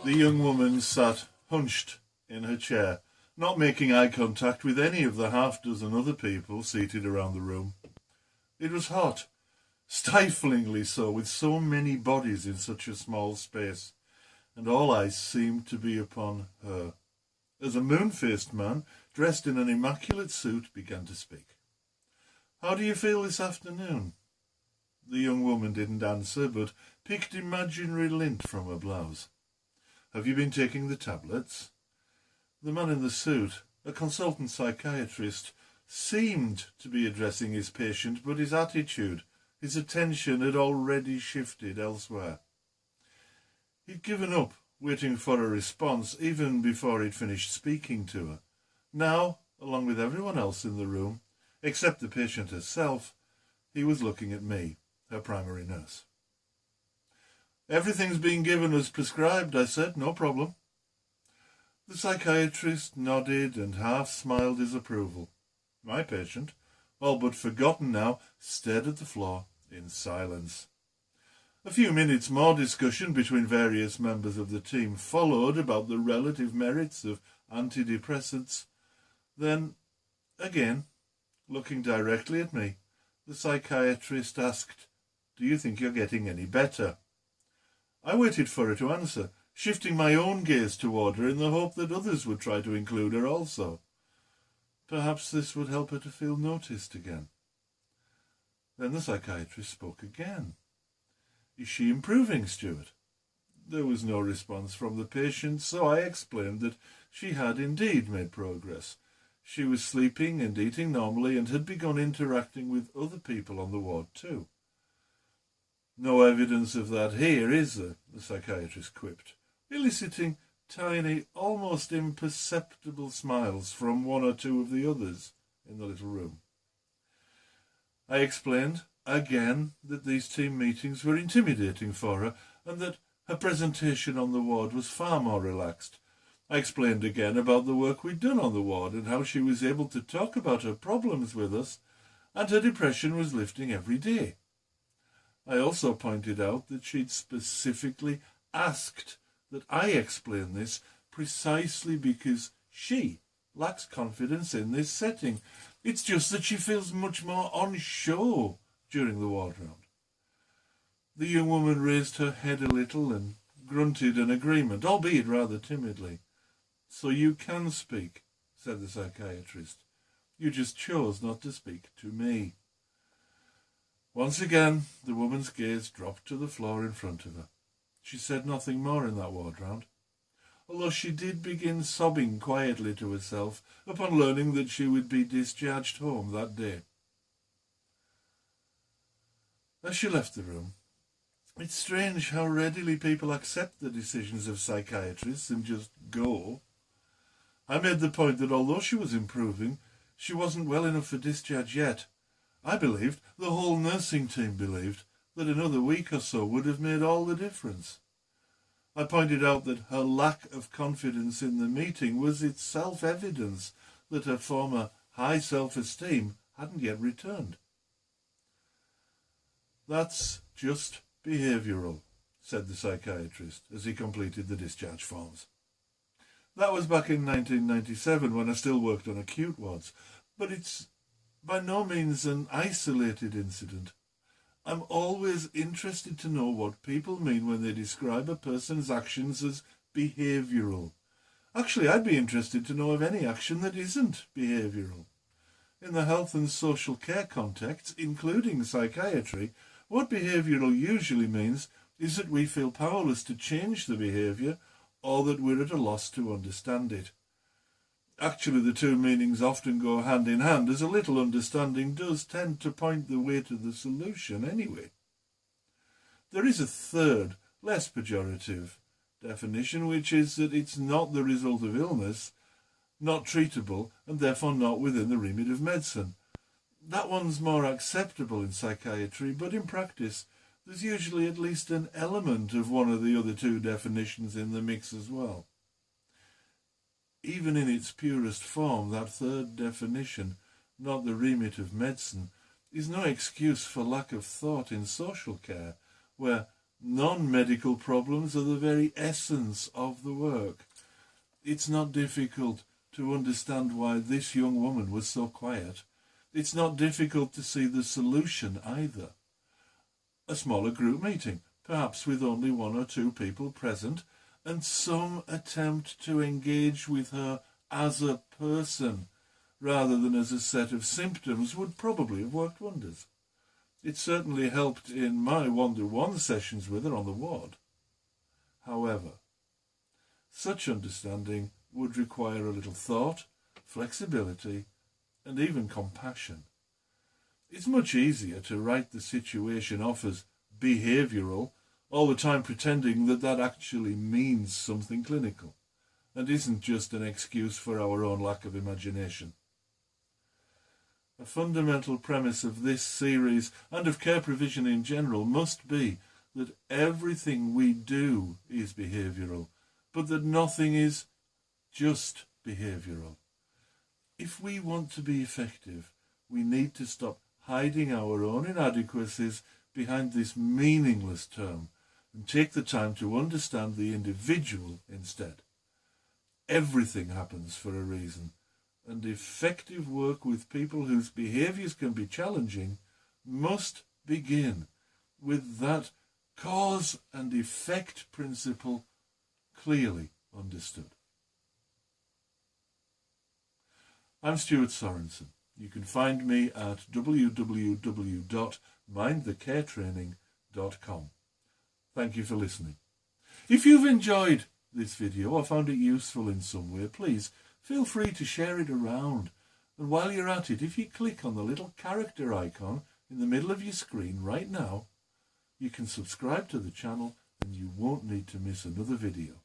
The young woman sat hunched in her chair, not making eye contact with any of the half-dozen other people seated around the room. It was hot, stiflingly so, with so many bodies in such a small space, and all eyes seemed to be upon her, as a moon-faced man, dressed in an immaculate suit, began to speak. "How do you feel this afternoon?" The young woman didn't answer, but picked imaginary lint from her blouse. "Have you been taking the tablets?" The man in the suit, a consultant psychiatrist, seemed to be addressing his patient, but his attitude, his attention had already shifted elsewhere. He'd given up waiting for a response even before he'd finished speaking to her. Now, along with everyone else in the room, except the patient herself, he was looking at me, her primary nurse. "Everything's been given as prescribed," I said. "No problem." The psychiatrist nodded and half smiled his approval. My patient, all but forgotten now, stared at the floor in silence. A few minutes more discussion between various members of the team followed about the relative merits of antidepressants. Then, again, looking directly at me, the psychiatrist asked, "Do you think you're getting any better?" I waited for her to answer, shifting my own gaze toward her in the hope that others would try to include her also. Perhaps this would help her to feel noticed again. Then the psychiatrist spoke again. "Is she improving, Stuart?" There was no response from the patient, so I explained that she had indeed made progress. She was sleeping and eating normally and had begun interacting with other people on the ward too. "No evidence of that here, is there?" the psychiatrist quipped, eliciting tiny, almost imperceptible smiles from one or two of the others in the little room. I explained again that these team meetings were intimidating for her and that her presentation on the ward was far more relaxed. I explained again about the work we'd done on the ward and how she was able to talk about her problems with us, and her depression was lifting every day. I also pointed out that she'd specifically asked that I explain this precisely because she lacks confidence in this setting. It's just that she feels much more on show during the ward round. The young woman raised her head a little and grunted an agreement, albeit rather timidly. "So you can speak," said the psychiatrist. "You just chose not to speak to me." Once again, the woman's gaze dropped to the floor in front of her. She said nothing more in that ward round, although she did begin sobbing quietly to herself upon learning that she would be discharged home that day. As she left the room, it's strange how readily people accept the decisions of psychiatrists and just go. I made the point that although she was improving, she wasn't well enough for discharge yet. I believed, the whole nursing team believed, that another week or so would have made all the difference. I pointed out that her lack of confidence in the meeting was itself evidence that her former high self-esteem hadn't yet returned. "That's just behavioural," said the psychiatrist as he completed the discharge forms. That was back in 1997 when I still worked on acute wards, but it's by no means an isolated incident. I'm always interested to know what people mean when they describe a person's actions as behavioural. Actually, I'd be interested to know of any action that isn't behavioural. In the health and social care context, including psychiatry, what behavioural usually means is that we feel powerless to change the behaviour or that we're at a loss to understand it. Actually, the two meanings often go hand in hand, as a little understanding does tend to point the way to the solution anyway. There is a third, less pejorative definition, which is that it's not the result of illness, not treatable, and therefore not within the remit of medicine. That one's more acceptable in psychiatry, but in practice there's usually at least an element of one of the other two definitions in the mix as well. Even in its purest form, that third definition, not the remit of medicine, is no excuse for lack of thought in social care, where Non-medical problems are the very essence of the work. It's not difficult to understand why this young woman was so quiet. It's not difficult to see the solution either. A smaller group meeting, perhaps with only 1 or 2 people present, and some attempt to engage with her as a person rather than as a set of symptoms would probably have worked wonders. It certainly helped in my one-to-one sessions with her on the ward. However, such understanding would require a little thought, flexibility, and even compassion. It's much easier to write the situation off as behavioural, all the time pretending that that actually means something clinical, and isn't just an excuse for our own lack of imagination. A fundamental premise of this series, and of care provision in general, must be that everything we do is behavioural, but that nothing is just behavioural. If we want to be effective, we need to stop hiding our own inadequacies behind this meaningless term and take the time to understand the individual instead. Everything happens for a reason, and effective work with people whose behaviours can be challenging must begin with that cause and effect principle clearly understood. I'm Stuart Sorensen. You can find me at www.mindthecaretraining.com. Thank you for listening. If you've enjoyed this video or found it useful in some way, please feel free to share it around. And while you're at it, if you click on the little character icon in the middle of your screen right now, you can subscribe to the channel and you won't need to miss another video.